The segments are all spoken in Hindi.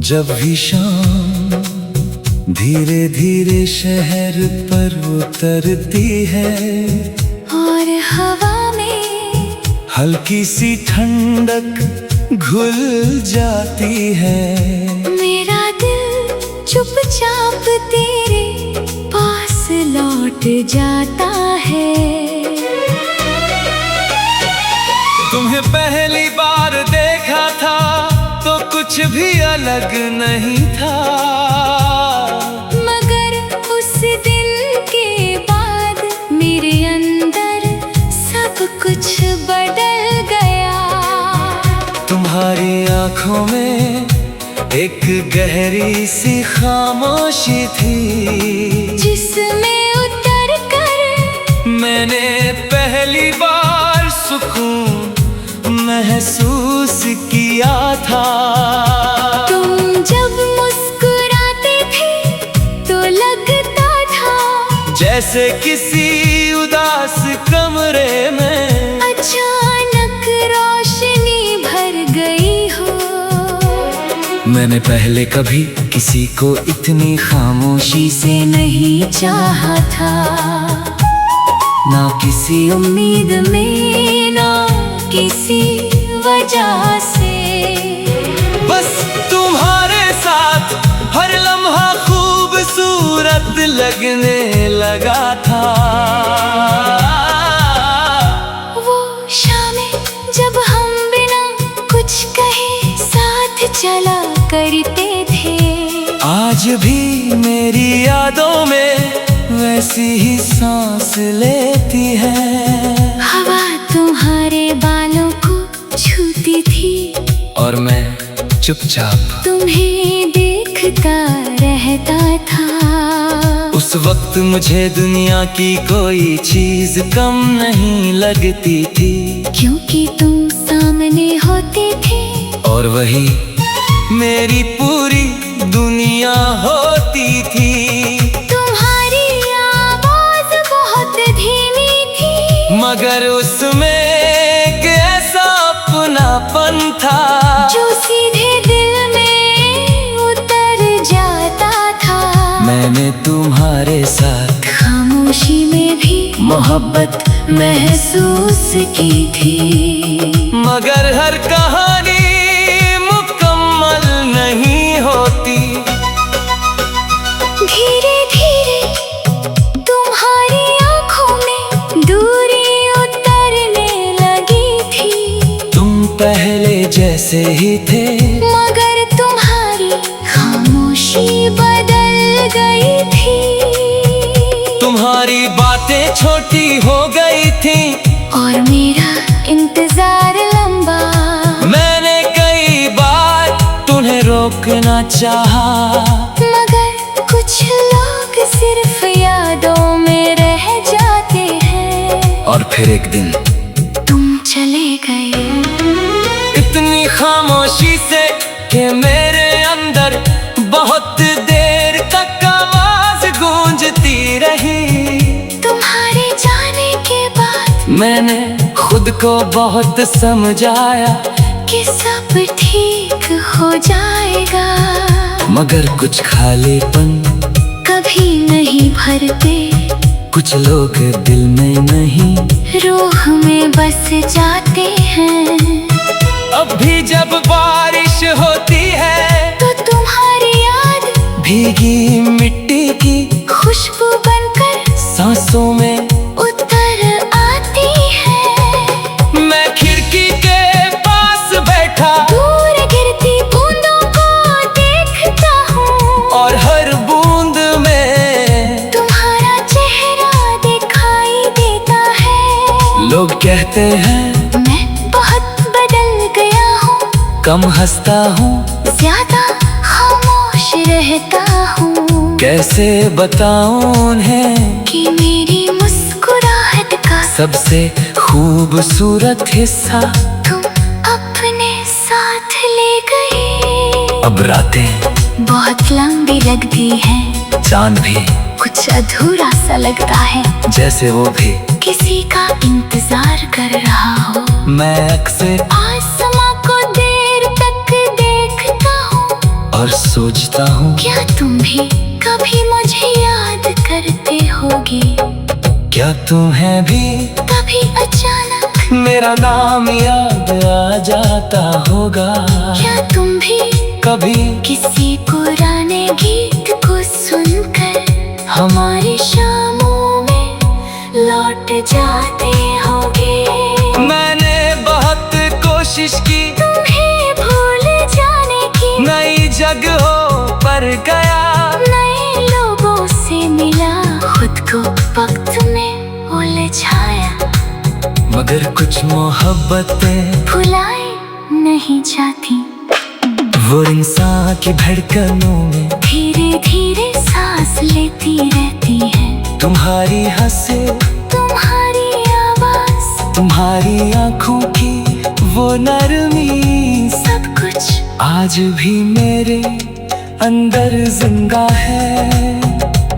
जब भी शाम धीरे धीरे शहर पर उतरती है और हवा में हल्की सी ठंडक घुल जाती है, मेरा दिल चुपचाप तेरे पास लौट जाता है। तुम्हें पहली बार देखा था तो कुछ भी अलग नहीं था, मगर उस दिन के बाद मेरे अंदर सब कुछ बदल गया। तुम्हारी आंखों में एक गहरी सी खामोशी थी, जिसमें उतर कर मैंने पहली बार सुकून महसूस किया था। तुम जब मुस्कुराते थे तो लगता था जैसे किसी उदास कमरे में अचानक रोशनी भर गई हो। मैंने पहले कभी किसी को इतनी खामोशी से नहीं चाहा था, ना किसी उम्मीद में ना किसी वजह से, बस तुम्हारे साथ हर लम्हा खूबसूरत लगने लगा था। वो शामें जब हम बिना कुछ कहे साथ चला करते थे, आज भी मेरी यादों में वैसी ही सांस लेती है। हवा तुम्हारे बालों को छूती थी और मैं चुपचाप तुम्हें देखता रहता था। उस वक्त मुझे दुनिया की कोई चीज कम नहीं लगती थी, क्योंकि तुम सामने होते थे और वही मेरी पूरी दुनिया होती थी। तुम्हारी आवाज बहुत धीमी थी, मगर उसमें एक ऐसा अपनापन था जो सीधे दिल में उतर जाता था। मैंने तुम्हारे साथ खामोशी में भी मोहब्बत महसूस की थी, मगर हर कहानी मुकम्मल नहीं होती। धीरे धीरे तुम्हारी आंखों में दूरी उतरने लगी थी। तुम पहले जैसे ही थे, मगर तुम्हारी खामोशी बदल गई थी। तुम्हारी बातें छोटी हो गई थी और मेरा इंतजार लंबा। मैंने कई बार तुम्हें रोकना चाहा, मगर कुछ लोग सिर्फ यादों में रह जाते हैं। और फिर एक दिन तुम चले गए इतनी खामोशी से कि मेरे अंदर बहुत देर तक आवाज गूंजती रही। तुम्हारे जाने के बाद मैंने खुद को बहुत समझाया कि सब ठीक हो जाएगा, मगर कुछ खालीपन कभी नहीं भरते। कुछ लोग दिल में नहीं रूह में बस जाते हैं। अब भी जब बारिश होती है तो तुम्हारी याद भीगी मिट्टी की खुशबू बनकर सांसों में उतर आती है। मैं खिड़की के पास बैठा दूर गिरती बूंदों को देखता हूँ, और हर बूंद में तुम्हारा चेहरा दिखाई देता है। लोग कहते हैं मैं बहुत बदल गया हूँ, कम हंसता हूँ, ज्यादा खामोश रहता हूँ। कैसे बताऊं उन्हें कि मेरी मुस्कुराहट का सबसे खूबसूरत हिस्सा तुम अपने साथ ले गए। अब रातें बहुत लंबी लगती है, चांद भी कुछ अधूरा सा लगता है, जैसे वो भी किसी का इंतजार कर रहा हो। मैं अक्सर आसमां को देर तक देखता हूँ और सोचता हूँ क्या तुम भी कभी मुझे याद करते होगे? क्या तुम्हें भी कभी अचानक मेरा नाम याद आ जाता होगा? क्या तुम भी कभी किसी पुराने गीत को सुनकर हमारी शामों में लौट जाते होगे? मैंने बहुत कोशिश की तुम्हें भूल जाने की, नई जगहों पर गया, नए लोगों से मिला, खुद को वक्त में उलझाया, मगर कुछ मोहब्बतें भुलाए नहीं जाती। वो इंसान की धड़कनों में धीरे धीरे सांस लेती रहती है। तुम्हारी हंसी, तुम्हारी आवाज, तुम्हारी आंखों की वो नरमी, सब कुछ आज भी मेरे अंदर जिंदा है।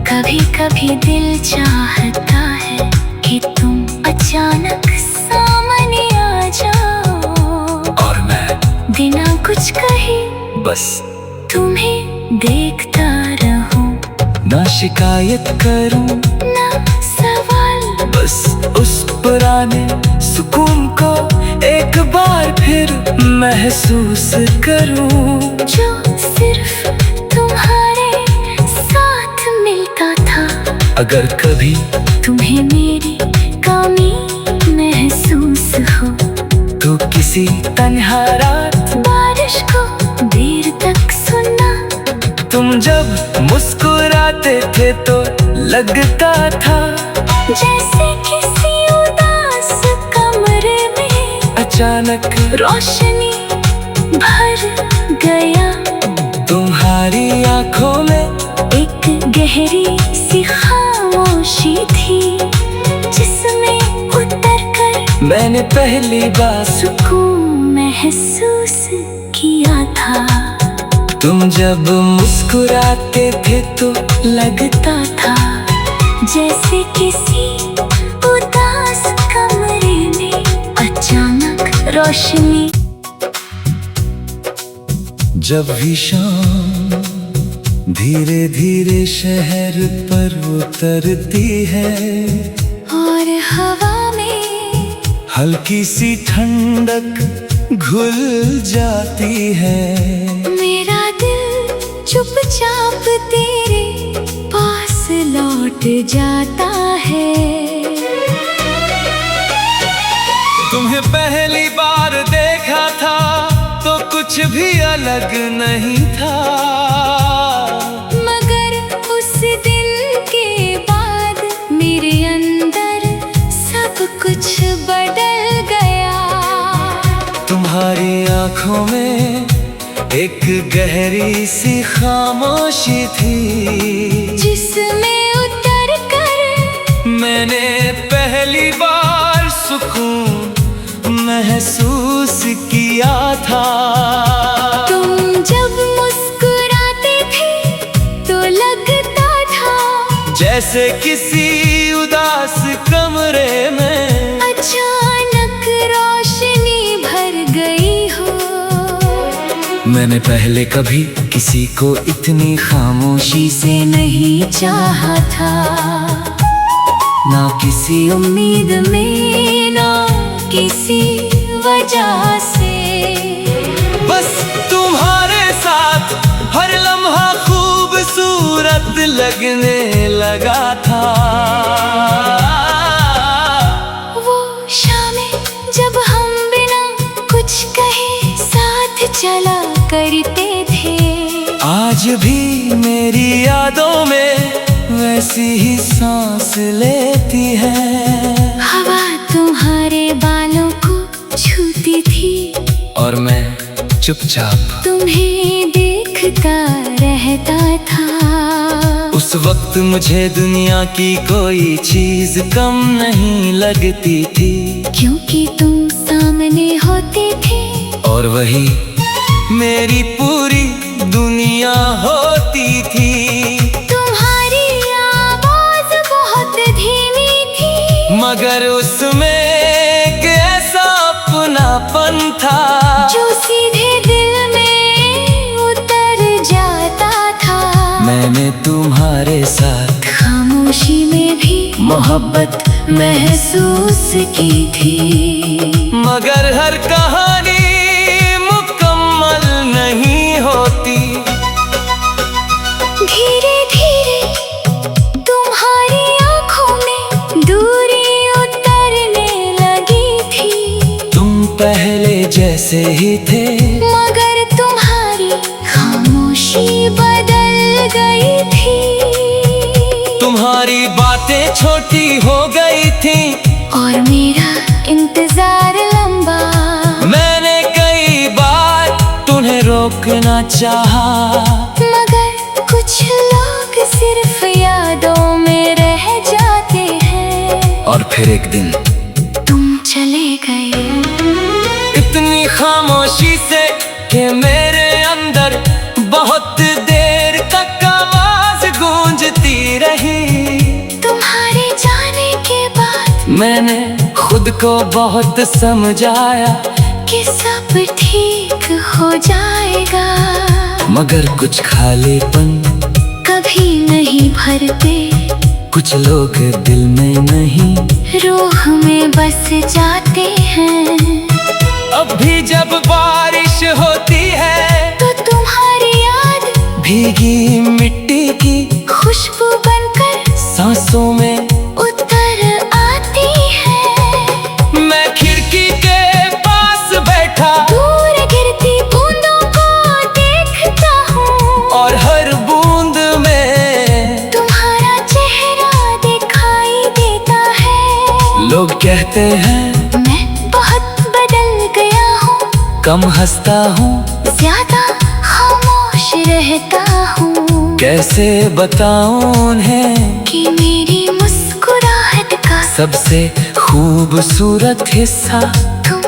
कभी कभी दिल चाहता है कि तुम अचानक सामने आ जाओ, और मैं बिना कुछ कहे बस तुम्हें देखता रहूं, ना शिकायत करूं, ना सवाल, बस उस पुराने सुकून को एक बार फिर महसूस करूं, जो सिर्फ तुम्हारे साथ मिलता था। अगर कभी तुम्हें मेरी कमी महसूस हो तो किसी तन्हा रात बारिश को देर तक सुनना, तुम जब मुस्कुराते थे तो लगता था जैसे किसी उदास कमरे में अचानक रोशनी भर गया। तुम्हारी आंखों में एक गहरी सी खामोशी थी, जिसमें उतर कर मैंने पहली बार सुकून महसूस किया था। तुम जब मुस्कुराते थे तो लगता था जैसे किसी उदास कमरे में अचानक रोशनी। जब भी शाम धीरे धीरे शहर पर उतरती है और हवा में हल्की सी ठंडक घुल जाती है, मेरा दिल चुपचाप तेरे पास लौट जाता है। तुम्हें पहली बार देखा था तो कुछ भी अलग नहीं था, मगर उस दिन के बाद मेरे अंदर सब कुछ बदल गया। तुम्हारी आंखों में एक गहरी सी खामोशी थी, जिसमें उतर कर मैंने पहली बार सुकून महसूस किया था। तुम जब मुस्कुराते थे तो लगता था जैसे किसी उदास कमरे में अचानक रोशनी भर गई हो। मैंने पहले कभी किसी को इतनी खामोशी से नहीं चाहा था, ना किसी उम्मीद में ना किसी वजह से, बस तुम्हारे साथ हर लम्हा खूबसूरत लगने लगा था। वो शामें जब हम बिना कुछ कहे साथ चला करते थे, आज भी मेरी यादों में वैसी ही सांस लेती है। हवा तुम्हारे बालों को छूती थी और मैं चुपचाप तुम्हें देखता रहता था। उस वक्त मुझे दुनिया की कोई चीज कम नहीं लगती थी, क्योंकि तुम सामने होते थे और वही मेरी पूरी दुनिया होती थी। तुम्हारी आवाज बहुत धीमी थी, मगर उसमें एक ऐसा अपनापन था जो सीधे दिल में उतर जा मोहब्बत महसूस की थी। मगर हर कहानी मुकम्मल नहीं होती। धीरे धीरे तुम्हारी आंखों में दूरी उतरने लगी थी। तुम पहले जैसे ही थे, मगर तुम्हारी खामोशी बदल गई थी। तुम्हारी बातें छोटी हो गई थी और मेरा इंतजार लंबा। मैंने कई बार तुम्हें रोकना चाहा, मगर कुछ लोग सिर्फ यादों में रह जाते हैं। और फिर एक दिन तुम चले गए इतनी खामोशी से कि मेरे अंदर बहुत देर तक आवाज गूंजती रही। तुम्हारे जाने के बाद मैंने खुद को बहुत समझाया कि सब ठीक हो जाएगा। मगर कुछ खालीपन कभी नहीं भरते, कुछ लोग दिल में नहीं, रूह में बस जाते हैं। अब भी जब बारिश होती है तो तुम्हारी याद भीगी मिट्टी की खुशबू बनकर सांसों में उतर आती है। मैं खिड़की के पास बैठा दूर गिरती बूंदों को देखता हूँ और हर बूंद में तुम्हारा चेहरा दिखाई देता है। लोग कहते हैं मैं बहुत बदल गया हूँ, कम हंसता हूँ, ज्यादा खामोश रहता हूँ। कैसे बताऊं उन्हें कि मेरी मुस्कुराहट का सबसे खूबसूरत हिस्सा तुम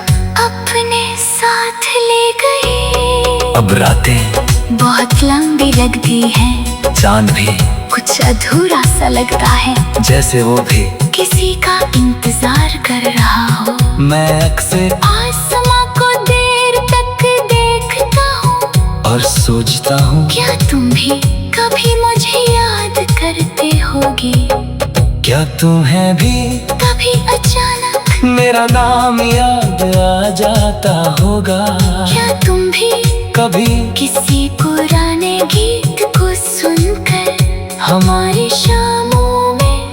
अपने साथ ले गए। अब रातें बहुत लंबी लगती हैं, चांद भी कुछ अधूरा सा लगता है, जैसे वो भी किसी का इंतजार कर रहा हो। मैं अक्सर आसमां को देर तक देखता हूँ और सोचता हूँ क्या तुम भी कभी मुझे याद करते होगे। क्या तुम्हें भी कभी अचानक मेरा नाम याद आ जाता होगा। क्या तुम भी कभी किसी पुराने गीत को सुनकर हमारी शामों में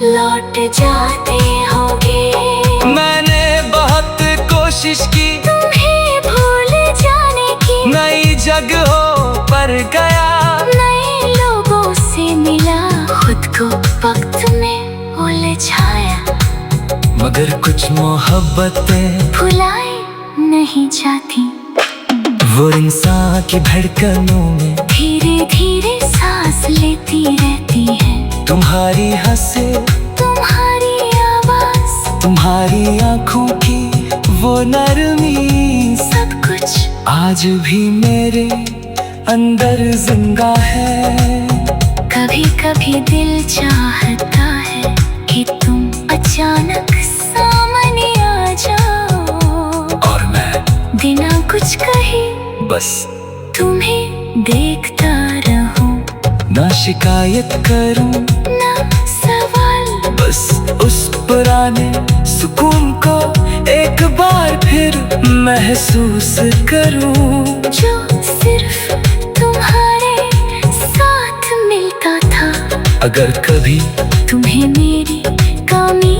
लौट जाते होगे। मैंने बहुत कोशिश की तुम्हें भूल जाने की, नई जगहों पर गया, नए लोगों से मिला, खुद को वक्त में उलझाया। मगर कुछ मोहब्बतें भुलाई नहीं जाती, वो इंसान की धड़कनों में धीरे धीरे सांस लेती रहती है। तुम्हारी हंसी, तुम्हारी आवाज, तुम्हारी आंखों की वो नरमी, सब कुछ आज भी मेरे अंदर जिंदा है। कभी कभी दिल चाहता है कि तुम अचानक सामने आ जाओ और मैं बिना कुछ कहे बस तुम्हें देखता रहूं। ना शिकायत करूं, ना सवाल, बस उस पुराने सुकून को एक बार फिर महसूस करूं, जो सिर्फ तुम्हारे साथ मिलता था। अगर कभी तुम्हें मेरी कमी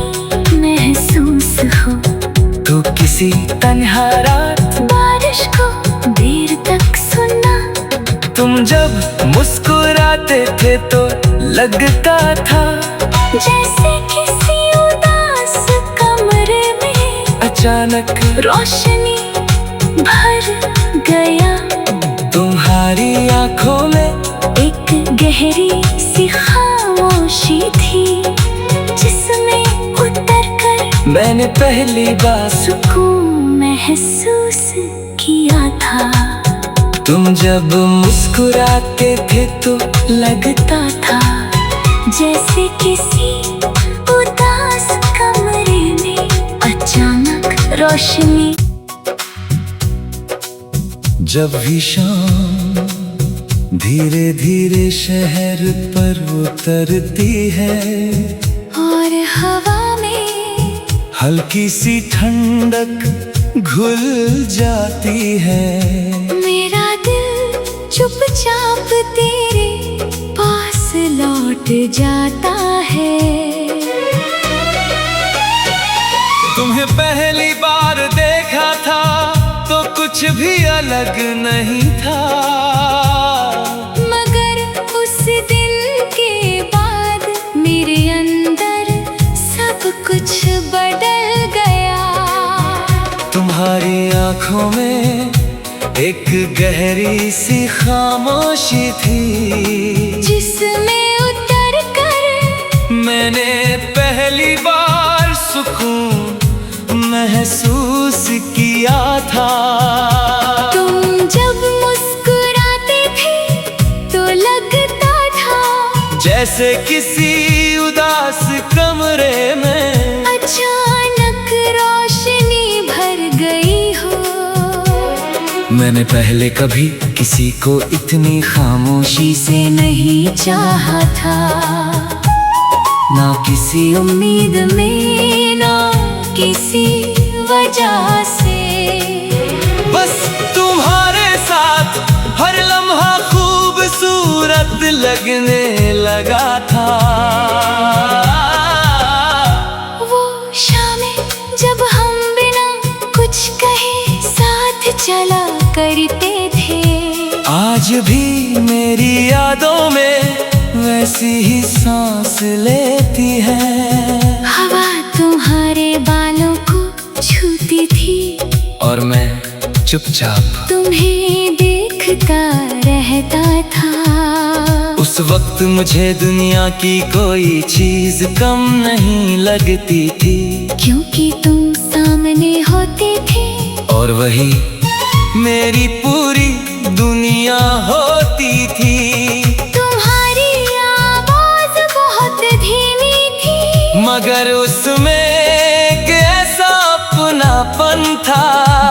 महसूस हो तो किसी तन्हा रात बारिश को देर तक सुनना। तुम जब मुस्कुराते थे तो लगता था जैसे किसी उदास कमरे में अचानक रोशनी भर गया। तुम्हारी आंखों में एक गहरी सी खामोशी थी, जिसमें उतर कर मैंने पहली बार सुकून महसूस किया था। तुम जब मुस्कुराते थे तो लगता था जैसे किसी उदास कमरे में अचानक रोशनी। जब भी शाम धीरे धीरे शहर पर उतरती है और हल्की सी ठंडक घुल जाती है। मेरा दिल चुपचाप तेरे पास लौट जाता है। तुम्हें पहली बार देखा था तो कुछ भी अलग नहीं था, मगर उस दिन के बाद मेरे अंदर सब कुछ बदल गया। तुम्हारी आंखों में एक गहरी सी खामोशी थी, जिसमें उतर कर मैंने पहली बार सुकून महसूस किया था। तुम जब मुस्कुराते थे तो लगता था जैसे किसी उदास कमरे में अचानक रोशनी भर गई हो। मैंने पहले कभी किसी को इतनी खामोशी से नहीं चाहा था, ना किसी उम्मीद में ना किसी वजह से। बस तुम्हारे साथ हर लम्हा खूबसूरत लगने लगा था। वो शामें जब हम बिना कुछ कहे साथ चला करते थे, आज भी मेरी यादों में वैसी ही सांस लेती है। हवा तुम्हारे बालों को छूती थी और मैं चुपचाप तुम्हें देखता रहता था। उस वक्त मुझे दुनिया की कोई चीज कम नहीं लगती थी, क्योंकि तुम सामने होते थे और वही मेरी पूरी दुनिया होती थी। तुम्हारी आवाज बहुत धीमी थी, मगर उसमें एक ऐसा अपनापन था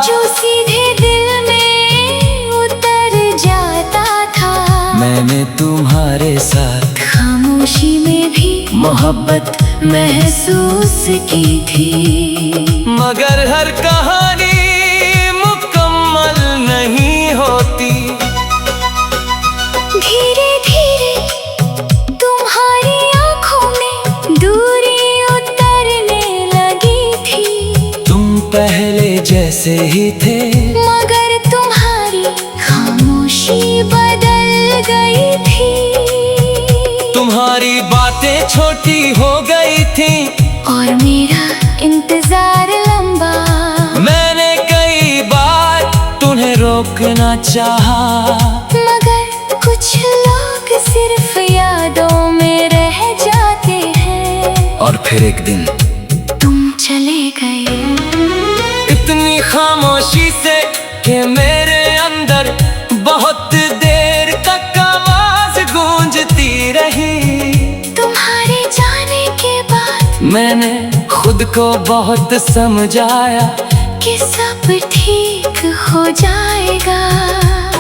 जो सीधे दिल में उतर जाता था। मैंने तुम्हारे साथ खामोशी में भी मोहब्बत महसूस की थी, मगर हर कहानी मुकम्मल नहीं होती। धीरे धीरे तुम्हारी आंखों में दूरी उतरने लगी थी। तुम पहले जैसे ही थे, मगर तुम्हारी खामोशी बदल गई थी। तुम्हारी बातें छोटी हो गई थी और मेरा इंतजार लंबा। मैंने कई बार तुम्हें रोकना चाहा, मगर कुछ लोग सिर्फ यादों में रह जाते हैं। और फिर एक दिन तुम चले गए इतनी खामोशी से कि मेरे अंदर बहुत देर तक आवाज गूंजती रही। तुम्हारे जाने के बाद मैंने खुद को बहुत समझाया कि सब ठीक हो जाएगा,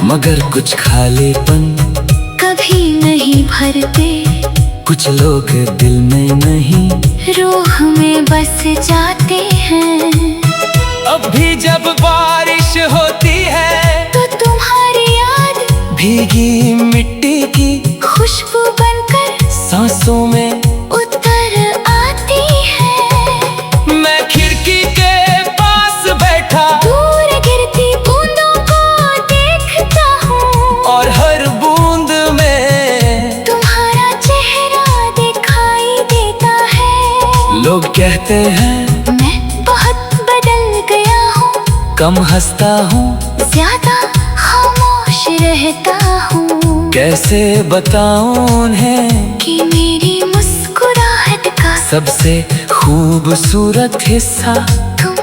मगर कुछ खालीपन कभी नहीं भरते। कुछ लोग दिल में नहीं, रूह में बस जाते हैं। अब भी जब बारिश होती है तो तुम्हारी याद भीगी मिट्टी की खुशबू बनकर सांसों में उतर आती है। मैं खिड़की के पास बैठा दूर गिरती बूंदों को देखता हूँ, और हर बूंद में तुम्हारा चेहरा दिखाई देता है। लोग कहते हैं मैं बहुत बदल गया हूँ, कम हंसता हूँ, ज्यादा खामोश रहता हूँ। कैसे बताऊं उन्हें कि मेरी मुस्कुराहट का सबसे खूबसूरत हिस्सा तुम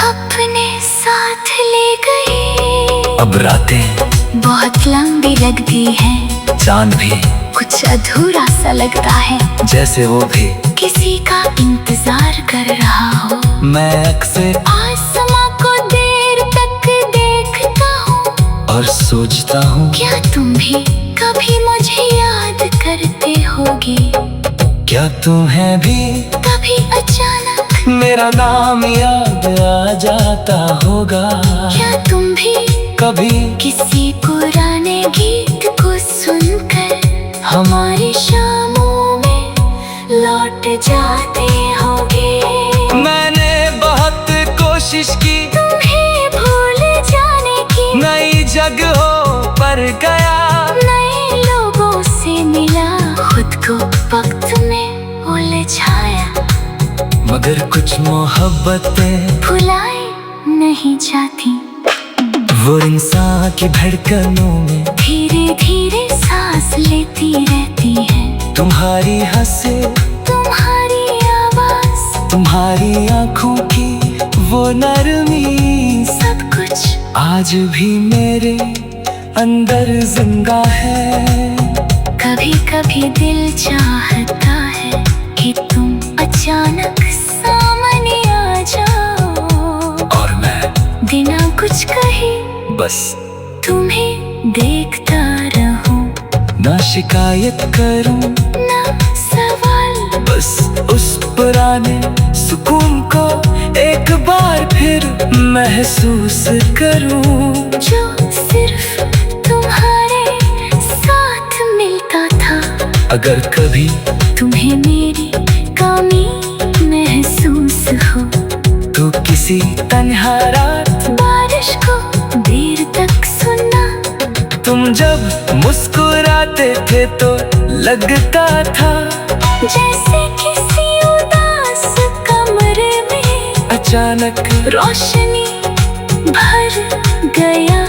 अपने साथ ले गए। अब रातें बहुत लंबी लगती हैं, चांद भी कुछ अधूरा सा लगता है, जैसे वो भी किसी का इंतजार कर रहा हो। मैं अक्सर आसमां को देर तक देखता हूँ और सोचता हूँ क्या तुम भी कभी मुझे याद करते होगे। क्या तुम्हें भी कभी अचानक मेरा नाम याद आ जाता होगा क्या तुम भी कभी किसी पुराने गीत को सुनकर हमारी शामों में लौट जाते होगे। मैंने बहुत कोशिश की तुम्हें भूल जाने की, नई जगहों पर गया, नए लोगों से मिला, खुद को वक्त में उलझाया, मगर कुछ मोहब्बतें भुलाई नहीं जाती। वो इंसान की धड़कनों में धीरे धीरे सांस लेती रहती है। तुम्हारी हंसी, तुम्हारी आवाज, तुम्हारी आंखों की वो नरमी, सब कुछ आज भी मेरे अंदर जिंदा है। कभी कभी दिल चाहता है कि तुम अचानक सामने आ जाओ, और मैं बिना कुछ कहे बस तुम्हें देखता रहूं, ना शिकायत करूं, ना सवाल, बस उस पुराने सुकून को एक बार फिर महसूस करूं, जो सिर्फ तुम्हारे साथ मिलता था। अगर कभी तुम्हें मेरी कमी महसूस हो तो किसी तन्हा रात बारिश को देर तक सुनना, तुम जब मुस्कुराते थे तो लगता था जैसे किसी उदास कमरे में अचानक रोशनी भर गया।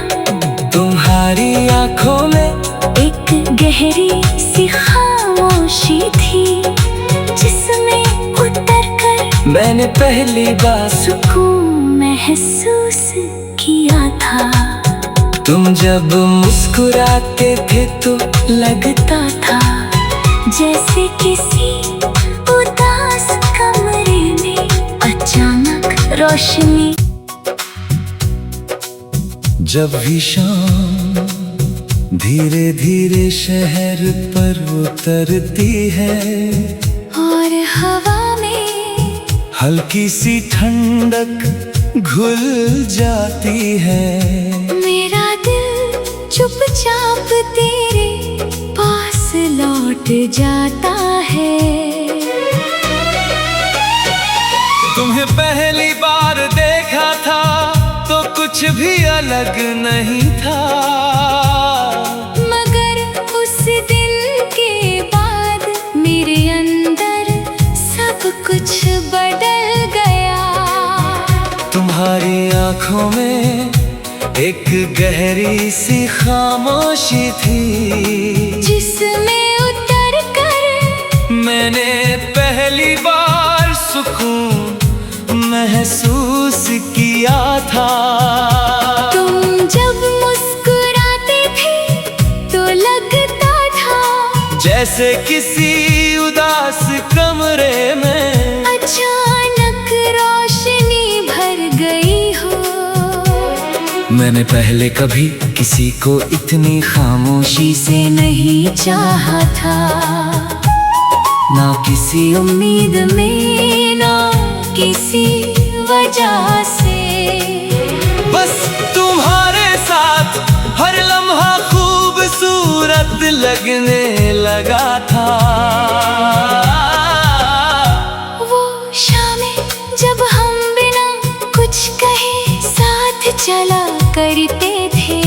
तुम्हारी आंखों में एक गहरी सी खामोशी थी, जिसमें उतर कर मैंने पहली बार सुकून महसूस किया था। तुम जब मुस्कुराते थे तो लगता था जैसे किसी उदास कमरे में अचानक रोशनी। जब भी शाम धीरे धीरे शहर पर उतरती है और हवा में हल्की सी ठंडक घुल जाती है, मेरा दिल चुपचाप तेरे पास लौट जाता है। तुम्हें पहली बार देखा था तो कुछ भी अलग नहीं था, मगर उस दिन के बाद मेरे अंदर सब कुछ बदल गया। तुम्हारी आंखों में एक गहरी सी खामोशी थी, जिसमें उतर कर मैंने पहली बार सुकून महसूस किया था। तुम जब मुस्कुराते थे तो लगता था जैसे किसी उदास कमरे में अचानक रोशनी भर गई हो। मैंने पहले कभी किसी को इतनी खामोशी से नहीं चाहा था, ना किसी उम्मीद में ना किसी वजह से, बस तुम्हारे साथ हर लम्हा खूबसूरत लगने लगा था। वो शामें जब हम बिना कुछ कहे साथ चला करते थे,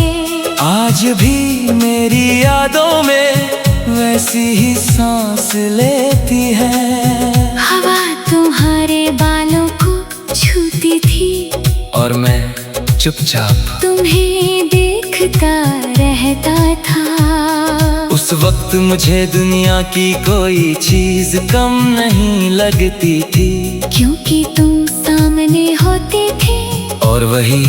आज भी मेरी यादों में वैसी ही सांस लेती है। हवा तुम्हारे बालों को छूती थी और मैं चुपचाप तुम्हें देखता रहता था। उस वक्त मुझे दुनिया की कोई चीज कम नहीं लगती थी, क्योंकि तुम सामने होते थे और वही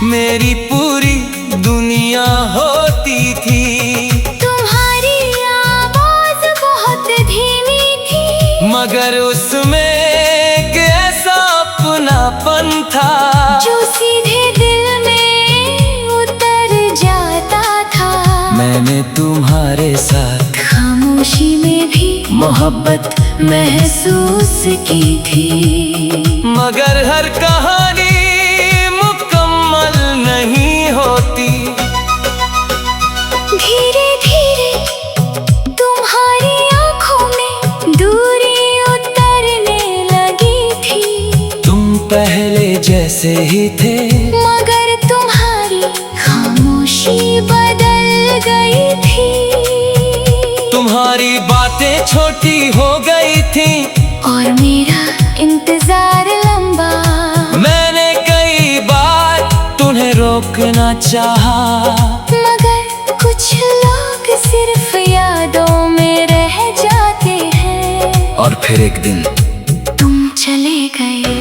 मेरी पूरी दुनिया होती थी। तुम्हारी आवाज बहुत धीमी थी, मगर उसमें एक ऐसा अपनापन था जो सीधे दिल में उतर जाता था। मैंने तुम्हारे साथ खामोशी में भी मोहब्बत महसूस की थी। मगर हर कहानी मुकम्मल नहीं होती। धीरे धीरे तुम्हारी आंखों में दूरी उतरने लगी थी। तुम पहले जैसे ही थे, मगर तुम्हारी खामोशी बदल गई थी। तुम्हारी बातें छोटी हो गई थी और मेरा इंतजार लंबा। मैंने कई बार तुम्हें रोकना चाहा, मगर कुछ लोग सिर्फ यादों में रह जाते हैं। और फिर एक दिन तुम चले गए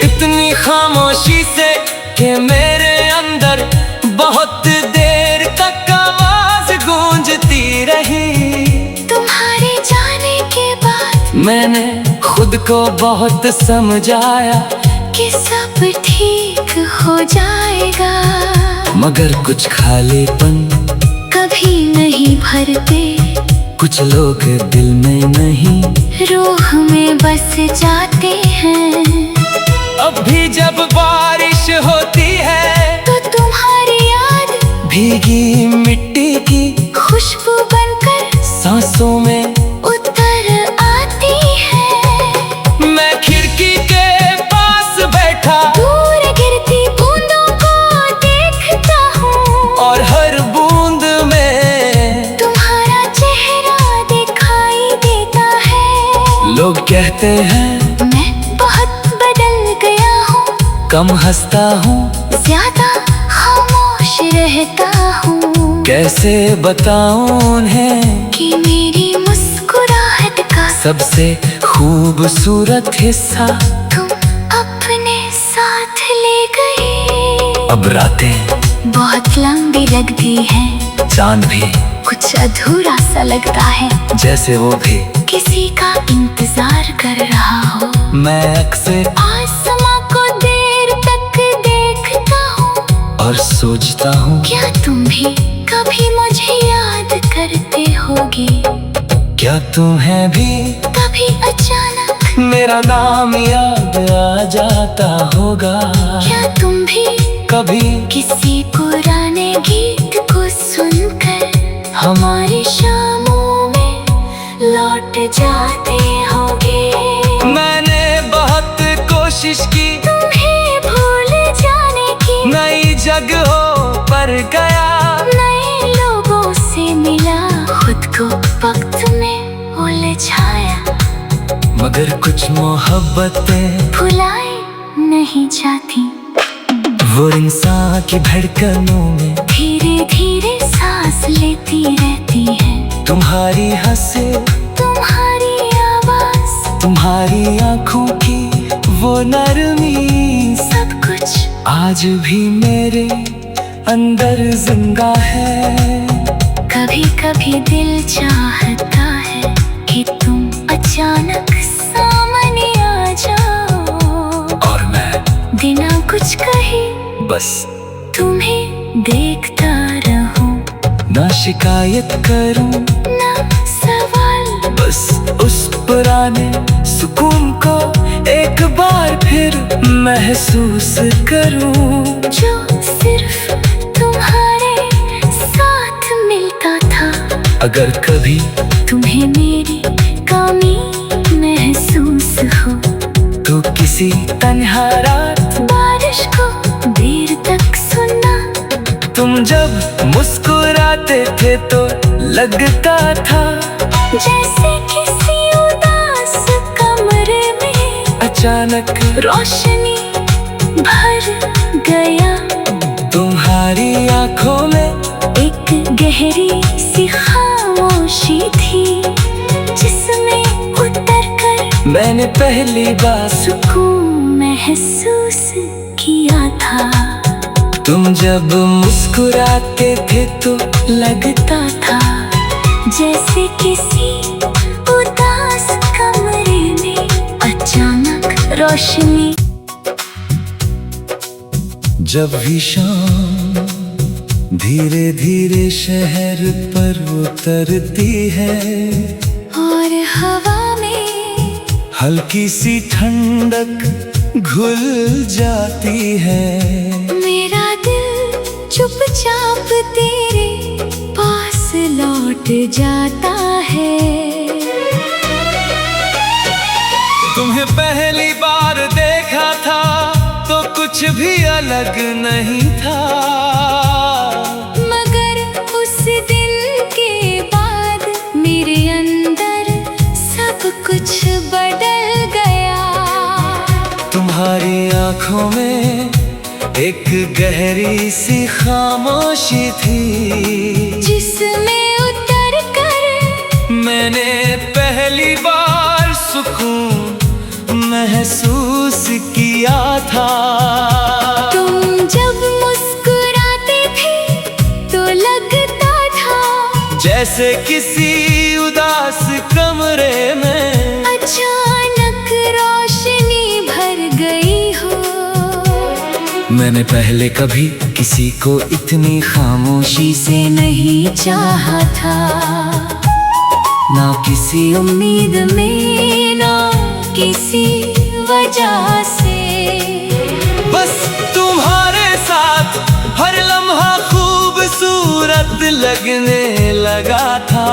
इतनी खामोशी से कि मेरे अंदर बहुत देर तक आवाज गूंजती रही। तुम्हारे जाने के बाद मैंने खुद को बहुत समझाया कि सब ठीक हो जाएगा। मगर कुछ खालीपन कभी नहीं भरते, कुछ लोग दिल में नहीं, रूह में बस जाते हैं। अब भी जब बारिश होती है तो तुम्हारी याद भीगी मिट्टी की खुशबू बनकर सांसों में उतर आती है। मैं खिड़की के पास बैठा दूर गिरती बूंदों को देखता हूँ और हर बूंद में तुम्हारा चेहरा दिखाई देता है। लोग कहते हैं मैं बहुत बदल गया हूँ, कम हंसता हूँ, ज्यादा खामोश रहता हूँ। कैसे बताऊं उन्हें कि मेरी मुस्कुराहट का सबसे खूबसूरत हिस्सा तुम अपने साथ ले गए। अब रातें बहुत लंबी लगती हैं, चांद भी कुछ अधूरा सा लगता है, जैसे वो भी किसी का इंतजार कर रहा हो। मैं अक्सर आसमां को देर तक देखता हूँ और सोचता हूँ क्या तुम भी कभी मुझे याद करते होगे। क्या तुम्हें भी कभी अचानक मेरा नाम याद आ जाता होगा। क्या तुम भी कभी किसी पुराने गीत को सुनकर हमारी शामों में लौट जाते होगे। मैंने बहुत कोशिश की तुम्हें भूल जाने की, नई जगहों पर गया, नए लोगों से मिला, खुद को वक्त में उलझाया। मगर कुछ मोहब्बतें भुलाई नहीं जाती, वो इंसान की धड़कनों में धीरे धीरे सांस लेती रहती है। तुम्हारी हंसी, तुम्हारी आवाज, तुम्हारी आंखों की वो नरमी, सब कुछ आज भी मेरे अंदर जिंदा है। कभी कभी दिल चाहता है कि तुम अचानक सामने आ जाओ और मैं बिना कुछ कहे बस तुम्हें देखता रहूं। ना शिकायत करूं, ना सवाल, बस उस पुराने सुकून को एक बार फिर महसूस करूं, जो सिर्फ तुम्हारे साथ मिलता था। अगर कभी तुम्हें मेरी कमी महसूस हो तो किसी तन्हा रात बारिश को देर तक सुनना। तुम जब मुस्कुराते थे तो लगता था जैसे किसी उदास कमरे में अचानक रोशनी भर गया। तुम्हारी आंखों में एक गहरी सी खामोशी थी, जिसमें उतर कर मैंने पहली बार सुकून महसूस किया था। तुम जब मुस्कुराते थे तो लगता था जैसे किसी उदास कमरे में अचानक रोशनी। जब भी शाम धीरे धीरे शहर पर उतरती है और हवा में हल्की सी ठंडक घुल जाती है। मेरा दिल चुपचाप तेरे पास लौट जाता है। तुम्हें पहली बार देखा था तो कुछ भी अलग नहीं था, मगर उस दिन के बाद मेरे अंदर सब कुछ बदल गया। तुम्हारी आंखों में एक गहरी सी खामोशी थी, जिसमें उतर कर मैंने पहली बार सुकून महसूस किया था। तुम जब मुस्कुराते थे तो लगता था जैसे किसी उदास कमरे में अचानक रोशनी भर गई हो। मैंने पहले कभी किसी को इतनी खामोशी से नहीं चाहा था, ना किसी उम्मीद में ना किसी वजह से। बस तुम्हारे साथ हर लम्हा खूबसूरत लगने लगा था।